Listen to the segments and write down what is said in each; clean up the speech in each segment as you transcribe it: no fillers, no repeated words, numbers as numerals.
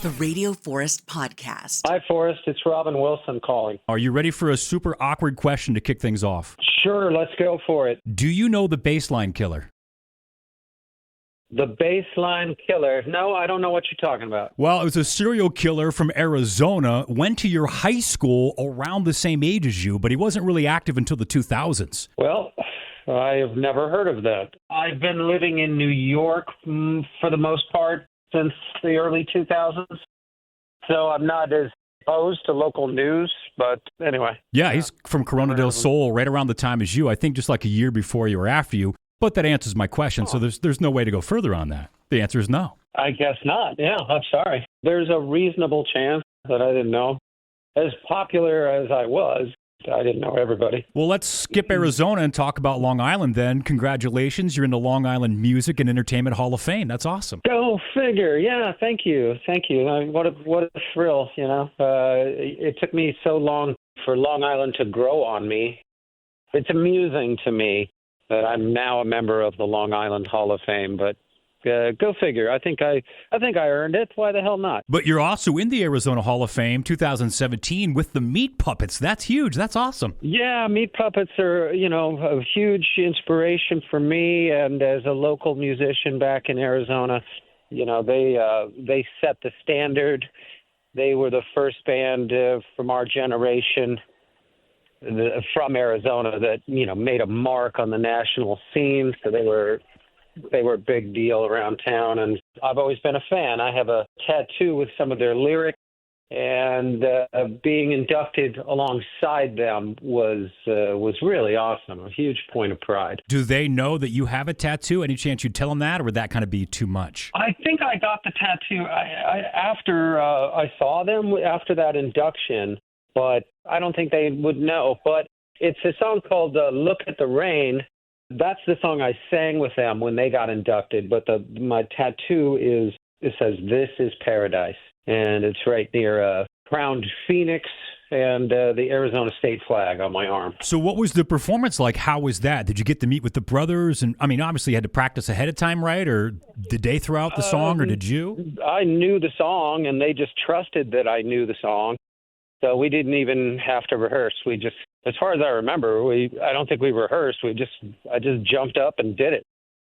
The Radio Forest Podcast. Hi, Forrest. It's Robin Wilson calling. Are you ready for a super awkward question to kick things off? Sure, let's go for it. Do you know the Baseline Killer? The Baseline Killer. No, I don't know what you're talking about. Well, it was a serial killer from Arizona, went to your high school around the same age as you, but he wasn't really active until the 2000s. Well, I have never heard of that. I've been living in New York for the most part since the early 2000s, so I'm not as exposed to local news, but anyway. Yeah, he's from Corona del Sol, right around the time as you, I think just like a year before you or after you, but that answers my question, so there's no way to go further on that. The answer is no. I guess not. Yeah, I'm sorry. There's a reasonable chance that I didn't know. As popular as I was, I didn't know everybody. Well, let's skip Arizona and talk about Long Island then. Congratulations. You're in the Long Island Music and Entertainment Hall of Fame. That's awesome. Go figure. Yeah, thank you. Thank you. What a thrill, you know. It took me so long for Long Island to grow on me. It's amusing to me that I'm now a member of the Long Island Hall of Fame, but go figure. I think I earned it. Why the hell not? But you're also in the Arizona Hall of Fame 2017 with the Meat Puppets. That's huge. That's awesome. Yeah, Meat Puppets are, a huge inspiration for me. And as a local musician back in Arizona, they set the standard. They were the first band from our generation from Arizona that, made a mark on the national scene. So they were a big deal around town, and I've always been a fan. I have a tattoo with some of their lyrics, and being inducted alongside them was really awesome, a huge point of pride. Do they know that you have a tattoo? Any chance you'd tell them that, or would that kind of be too much? I think I got the tattoo after I saw them, after that induction, but I don't think they would know. But it's a song called Look at the Rain. That's the song I sang with them when they got inducted, but my tattoo it says, "This is Paradise," and it's right near crowned phoenix and the Arizona state flag on my arm. So what was the performance like? How was that? Did you get to meet with the brothers? And I mean, obviously you had to practice ahead of time, right? Or did they throw out the song, or did you? I knew the song, and they just trusted that I knew the song. So we didn't even have to rehearse. We just, as far as I remember, I don't think we rehearsed. I just jumped up and did it.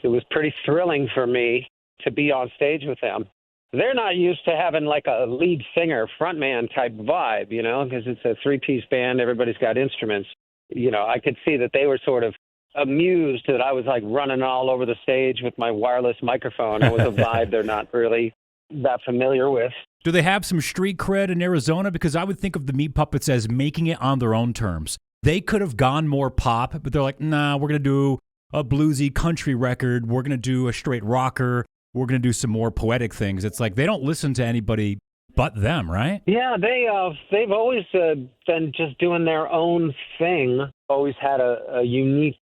It was pretty thrilling for me to be on stage with them. They're not used to having like a lead singer, frontman type vibe, because it's a three-piece band. Everybody's got instruments. I could see that they were sort of amused that I was like running all over the stage with my wireless microphone. It was a vibe they're not really that familiar with. Do they have some street cred in Arizona? Because I would think of the Meat Puppets as making it on their own terms. They could have gone more pop, but they're like, nah, we're going to do a bluesy country record. We're going to do a straight rocker. We're going to do some more poetic things. It's like they don't listen to anybody but them, right? Yeah, they've always been just doing their own thing, always had a unique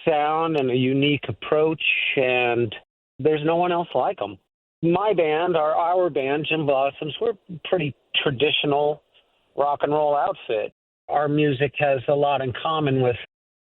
sound and a unique approach, and there's no one else like them. My band, our band, Gin Blossoms, we're a pretty traditional rock and roll outfit. Our music has a lot in common with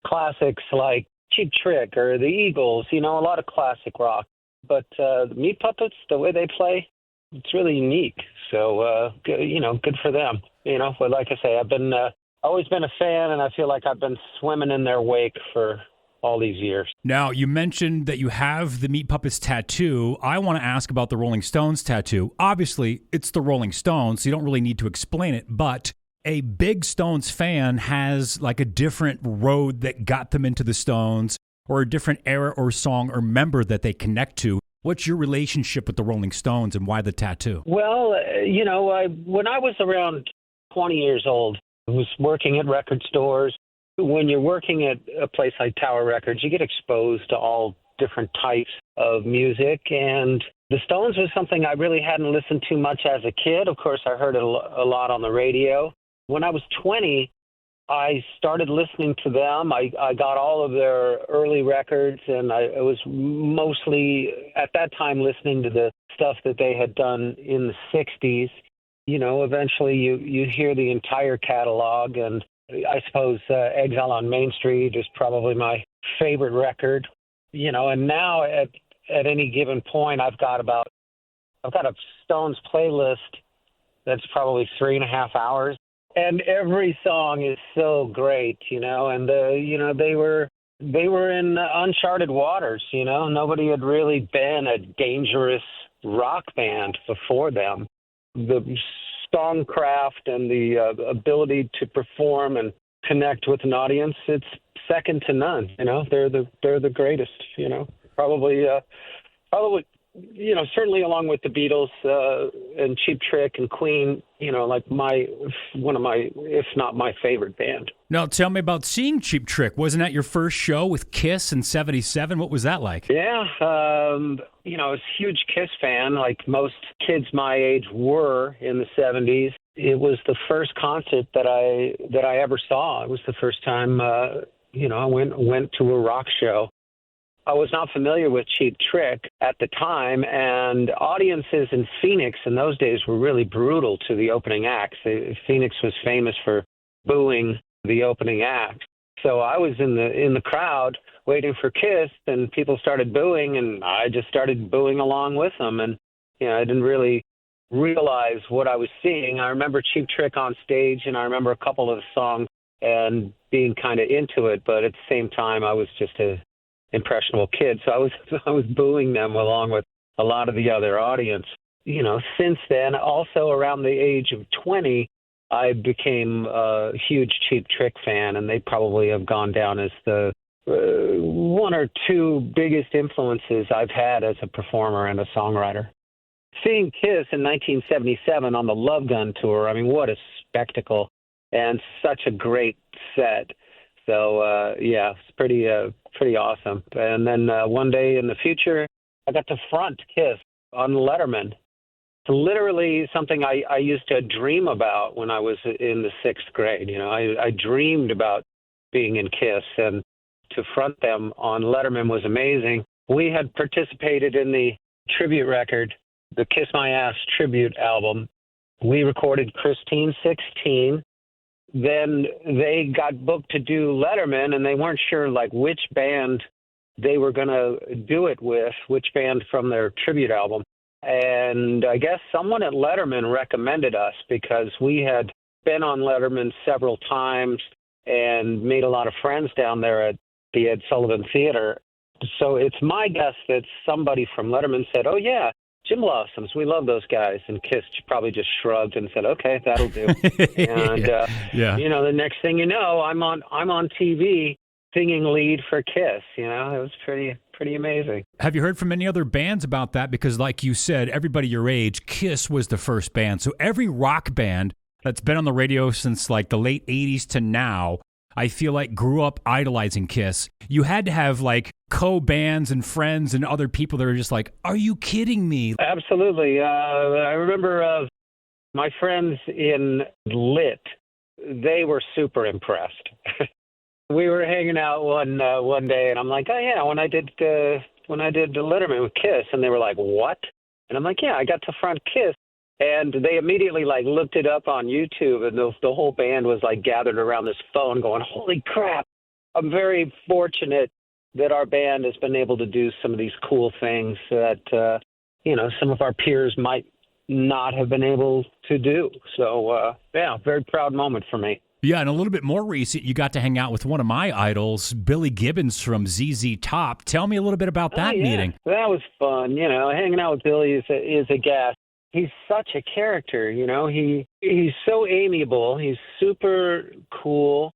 classics like Cheap Trick or the Eagles, a lot of classic rock. But the Meat Puppets, the way they play, it's really unique. So, good for them. But like I say, I've always been a fan, and I feel like I've been swimming in their wake for all these years. Now, you mentioned that you have the Meat Puppets tattoo. I want to ask about the Rolling Stones tattoo. Obviously, it's the Rolling Stones, so you don't really need to explain it, but a big Stones fan has like a different road that got them into the Stones, or a different era or song or member that they connect to. What's your relationship with the Rolling Stones, and why the tattoo? Well, when I was around 20 years old, I was working at record stores. When you're working at a place like Tower Records, you get exposed to all different types of music. And the Stones was something I really hadn't listened to much as a kid. Of course, I heard it a lot on the radio. When I was 20, I started listening to them. I got all of their early records, and I was mostly, at that time, listening to the stuff that they had done in the 60s. Eventually you hear the entire catalog, and I suppose Exile on Main Street is probably my favorite record, and now at any given point, I've got about I've got a Stones playlist that's probably 3.5 hours, and every song is so great, and they were in uncharted waters, nobody had really been a dangerous rock band before them. The songcraft and the ability to perform and connect with an audience, it's second to none. They're the greatest. Probably, certainly along with the Beatles and Cheap Trick and Queen. Like one of my, if not my favorite band. Now, tell me about seeing Cheap Trick. Wasn't that your first show with Kiss in '77? What was that like? Yeah, I was a huge Kiss fan, like most kids my age were in the '70s. It was the first concert that I ever saw. It was the first time, I went to a rock show. I was not familiar with Cheap Trick at the time, and audiences in Phoenix in those days were really brutal to the opening acts. Phoenix was famous for booing the opening act. So I was in the crowd waiting for Kiss, and people started booing, and I just started booing along with them. And I didn't really realize what I was seeing. I remember Cheap Trick on stage, and I remember a couple of the songs and being kind of into it, but at the same time, I was just a impressionable kid, so I was booing them along with a lot of the other audience. Since then, also around the age of 20, I became a huge Cheap Trick fan, and they probably have gone down as the one or two biggest influences I've had as a performer and a songwriter. Seeing Kiss in 1977 on the Love Gun tour, I mean, what a spectacle and such a great set. So, it's pretty awesome. And then one day in the future, I got to front Kiss on Letterman. It's literally something I used to dream about when I was in the 6th grade. I dreamed about being in Kiss, and to front them on Letterman was amazing. We had participated in the tribute record, the Kiss My Ass tribute album. We recorded Christine 16. Then they got booked to do Letterman, and they weren't sure which band they were going to do it with, which band from their tribute album. And I guess someone at Letterman recommended us because we had been on Letterman several times and made a lot of friends down there at the Ed Sullivan Theater. So it's my guess that somebody from Letterman said, "Oh, yeah, Jim Blossoms, we love those guys." And Kiss probably just shrugged and said, "Okay, that'll do." And the next thing you know, I'm on TV singing lead for Kiss. It was pretty amazing. Have you heard from any other bands about that? Because like you said, everybody your age, Kiss was the first band. So every rock band that's been on the radio since the late 80s to now, I feel like grew up idolizing Kiss. You had to have co-bands and friends and other people that are just are you kidding me? Absolutely. I remember my friends in Lit, they were super impressed. We were hanging out one day, and I'm like, "Oh yeah, when I did Letterman with Kiss," and they were like, "What?" And I'm like, "Yeah, I got to front Kiss." And they immediately looked it up on YouTube, and the whole band was gathered around this phone going, "Holy crap." I'm very fortunate that our band has been able to do some of these cool things that, some of our peers might not have been able to do. So, very proud moment for me. Yeah, and a little bit more recent, you got to hang out with one of my idols, Billy Gibbons from ZZ Top. Tell me a little bit about that meeting. That was fun. Hanging out with Billy is a gas. He's such a character, he's so amiable. He's super cool,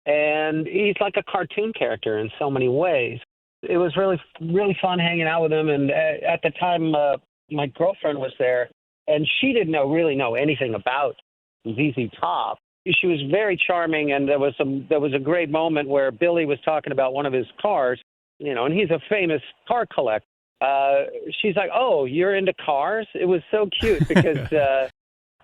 and he's like a cartoon character in so many ways. It was really, really fun hanging out with him. And at the time, my girlfriend was there, and she didn't really know anything about ZZ Top. She was very charming, and there was a great moment where Billy was talking about one of his cars, and he's a famous car collector. She's like, "Oh, you're into cars?" It was so cute because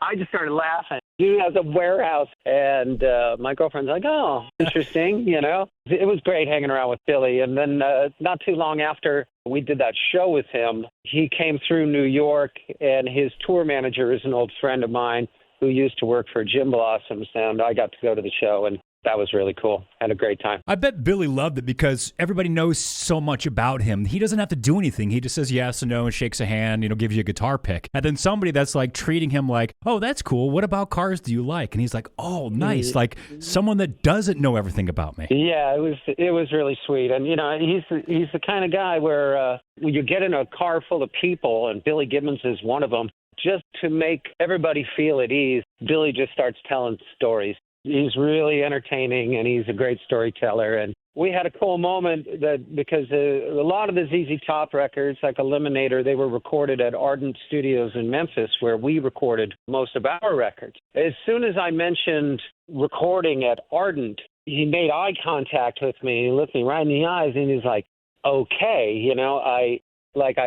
I just started laughing. He has a warehouse, and my girlfriend's like, "Oh, interesting," It was great hanging around with Billy. And then not too long after we did that show with him, he came through New York, and his tour manager is an old friend of mine who used to work for Jim Blossoms, and I got to go to the show. And that was really cool. Had a great time. I bet Billy loved it because everybody knows so much about him. He doesn't have to do anything. He just says yes and no and shakes a hand, gives you a guitar pick. And then somebody that's like treating him like, oh, that's cool. What about cars do you like? And he's like, oh, nice. Like someone that doesn't know everything about me. Yeah, it was really sweet. And, he's the kind of guy where when you get in a car full of people, and Billy Gibbons is one of them, just to make everybody feel at ease, Billy just starts telling stories. He's really entertaining, and he's a great storyteller. And we had a cool moment that because a lot of the ZZ Top records, like Eliminator, they were recorded at Ardent Studios in Memphis, where we recorded most of our records. As soon as I mentioned recording at Ardent, he made eye contact with me. He looked me right in the eyes, and he's like, okay, I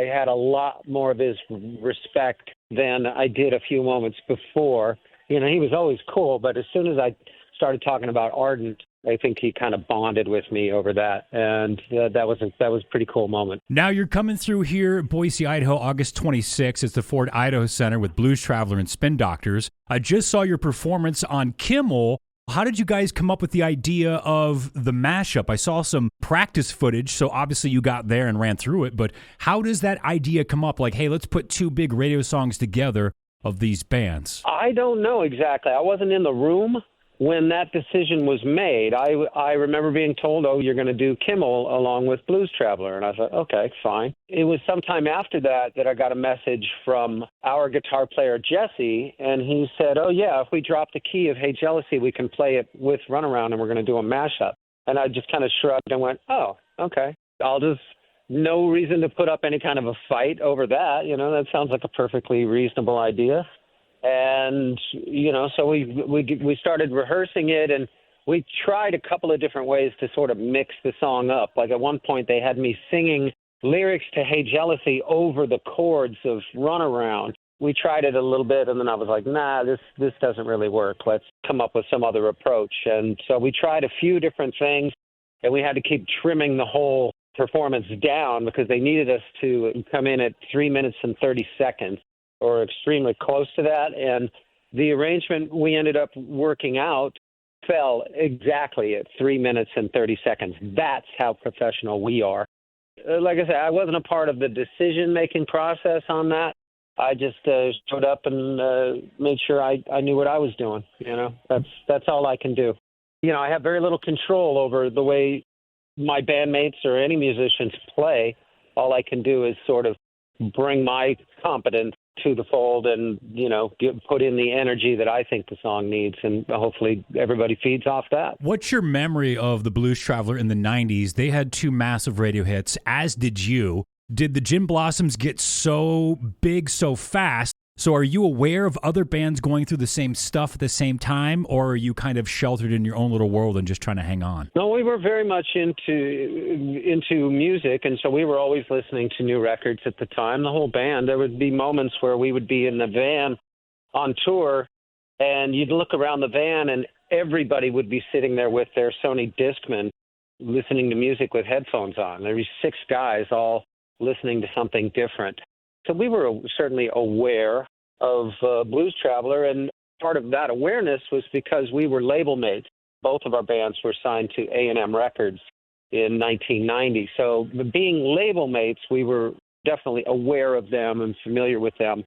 had a lot more of his respect than I did a few moments before. He was always cool, but as soon as I started talking about Ardent, I think he kind of bonded with me over that, and that was a pretty cool moment. Now you're coming through here, Boise, Idaho, August 26th. It's the Ford Idaho Center with Blues Traveler and Spin Doctors. I just saw your performance on Kimmel. How did you guys come up with the idea of the mashup? I saw some practice footage, so obviously you got there and ran through it, but how does that idea come up? Like, hey, let's put two big radio songs together of these bands. I don't know exactly. I wasn't in the room when that decision was made. I remember being told, oh, you're going to do Kimmel along with Blues Traveler. And I thought, okay, fine. It was sometime after that I got a message from our guitar player, Jesse, and he said, oh, yeah, if we drop the key of Hey Jealousy, we can play it with Runaround, and we're going to do a mashup. And I just kind of shrugged and went, oh, okay. No reason to put up any kind of a fight over that. That sounds like a perfectly reasonable idea. And, so we started rehearsing it, and we tried a couple of different ways to sort of mix the song up. Like at one point they had me singing lyrics to Hey Jealousy over the chords of Runaround. We tried it a little bit, and then I was like, nah, this doesn't really work. Let's come up with some other approach. And so we tried a few different things, and we had to keep trimming the whole performance down because they needed us to come in at 3 minutes and 30 seconds or extremely close to that. And the arrangement we ended up working out fell exactly at 3 minutes and 30 seconds. That's how professional we are. Like I said, I wasn't a part of the decision-making process on that. I just showed up and made sure I knew what I was doing. That's all I can do. I have very little control over the way my bandmates or any musicians play. All I can do is sort of bring my competence to the fold and, put in the energy that I think the song needs, and hopefully everybody feeds off that. What's your memory of the Blues Traveler in the 90s? They had two massive radio hits, as did you. Did the Gin Blossoms get so big so fast? So are you aware of other bands going through the same stuff at the same time, or are you kind of sheltered in your own little world and just trying to hang on? No, we were very much into music, and so we were always listening to new records at the time. The whole band, there would be moments where we would be in the van on tour, and you'd look around the van, and everybody would be sitting there with their Sony Discman listening to music with headphones on. There'd be 6 guys all listening to something different. So we were certainly aware of Blues Traveler, and part of that awareness was because we were label mates. Both of our bands were signed to A&M Records in 1990. So being label mates, we were definitely aware of them and familiar with them.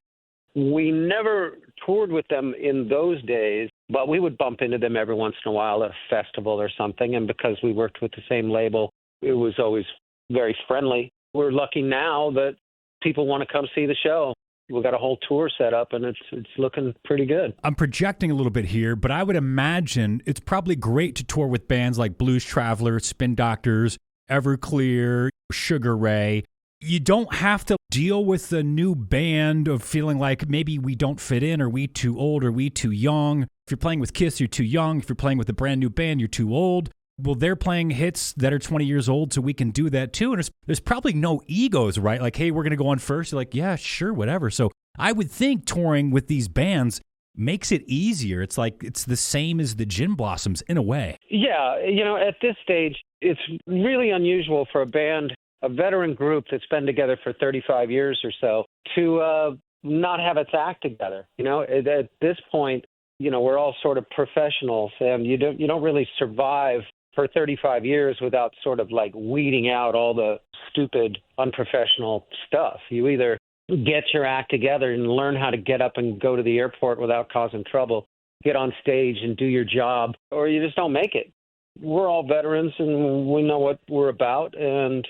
We never toured with them in those days, but we would bump into them every once in a while at a festival or something, and because we worked with the same label, it was always very friendly. We're lucky now that people want to come see the show. We've got a whole tour set up, and it's looking pretty good. I'm projecting a little bit here, but I would imagine it's probably great to tour with bands like Blues Traveler, Spin Doctors, Everclear, Sugar Ray. You don't have to deal with the new band of feeling like maybe we don't fit in, or we too old, or we too young. If you're playing with Kiss, you're too young. If you're playing with a brand new band, you're too old. Well, they're playing hits that are 20 years old, so we can do that too. And there's probably no egos, right? Like, hey, we're going to go on first. You're like, yeah, sure, whatever. So I would think touring with these bands makes it easier. It's like it's the same as the Gin Blossoms in a way. Yeah, at this stage, it's really unusual for a band, a veteran group that's been together for 35 years or so, to not have its act together. At this point, we're all sort of professionals, and you don't really survive for 35 years without sort of like weeding out all the stupid, unprofessional stuff. You either get your act together and learn how to get up and go to the airport without causing trouble, get on stage and do your job, or you just don't make it. We're all veterans and we know what we're about, and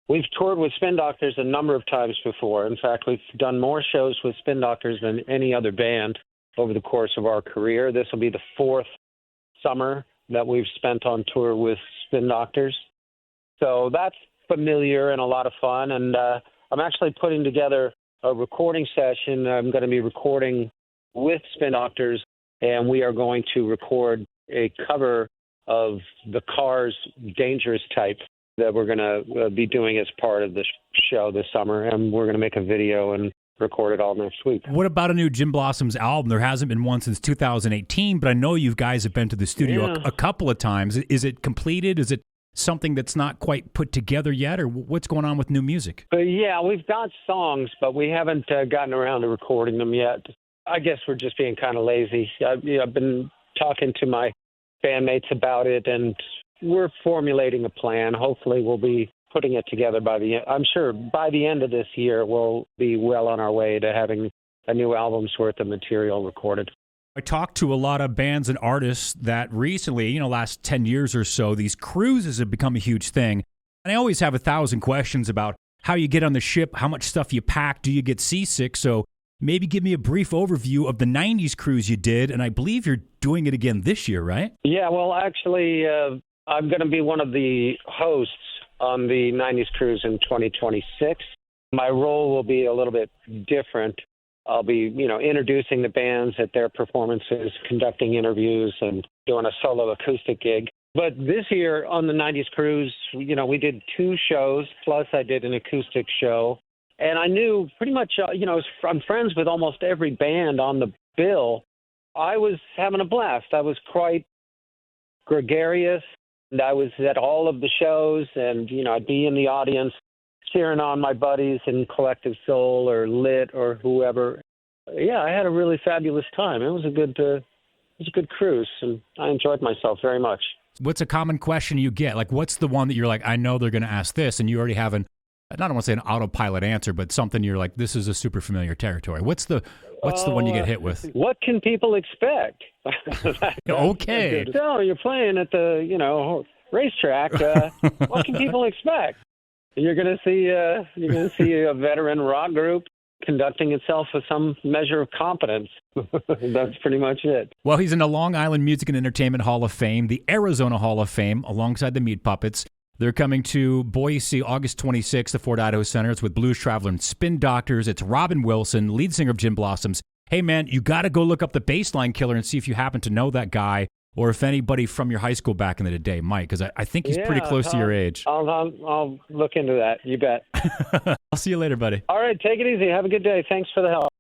we've toured with Spin Doctors a number of times before. In fact, we've done more shows with Spin Doctors than any other band over the course of our career. This will be the fourth summer that we've spent on tour with Spin Doctors. So that's familiar and a lot of fun. And I'm actually putting together a recording session. I'm going to be recording with Spin Doctors, and we are going to record a cover of the Cars Dangerous Type that we're going to be doing as part of the show this summer. And we're going to make a video and record it all next week. What about a new Jim Blossoms album? There hasn't been one since 2018, but I know you guys have been to the studio a couple of times. Is it completed? Is it something that's not quite put together yet, or what's going on with new music? Yeah, we've got songs, but we haven't gotten around to recording them yet. I guess we're just being kind of lazy. I've been talking to my bandmates about it, and we're formulating a plan. Hopefully we'll be putting it together I'm sure by the end of this year, we'll be well on our way to having a new album's worth of material recorded. I talked to a lot of bands and artists that recently, last 10 years or so, these cruises have become a huge thing. And I always have 1,000 questions about how you get on the ship, how much stuff you pack, do you get seasick? So maybe give me a brief overview of the 90s cruise you did. And I believe you're doing it again this year, right? Yeah, well, actually, I'm going to be one of the hosts on the 90s cruise in 2026. My role will be a little bit different. I'll be, introducing the bands at their performances, conducting interviews, and doing a solo acoustic gig. But this year on the 90s cruise, we did 2 shows, plus I did an acoustic show. And I knew pretty much, I'm friends with almost every band on the bill. I was having a blast. I was quite gregarious. And I was at all of the shows, and, I'd be in the audience cheering on my buddies in Collective Soul or Lit or whoever. Yeah, I had a really fabulous time. It was a good cruise, and I enjoyed myself very much. What's a common question you get? Like, what's the one that you're like, I know they're going to ask this, and you already have I don't want to say an autopilot answer, but something you're like, this is a super familiar territory. What's the one you get hit with? What can people expect? Okay. So you're playing at the, racetrack. What can people expect? You're going to see a veteran rock group conducting itself with some measure of competence. That's pretty much it. Well, he's in the Long Island Music and Entertainment Hall of Fame, the Arizona Hall of Fame, alongside the Meat Puppets. They're coming to Boise August 26th, the Ford Idaho Center. It's with Blues Traveler and Spin Doctors. It's Robin Wilson, lead singer of Jim Blossoms. Hey, man, you got to go look up the Baseline Killer and see if you happen to know that guy or if anybody from your high school back in the day might, because I think he's pretty close to your age. I'll look into that. You bet. I'll see you later, buddy. All right, take it easy. Have a good day. Thanks for the help.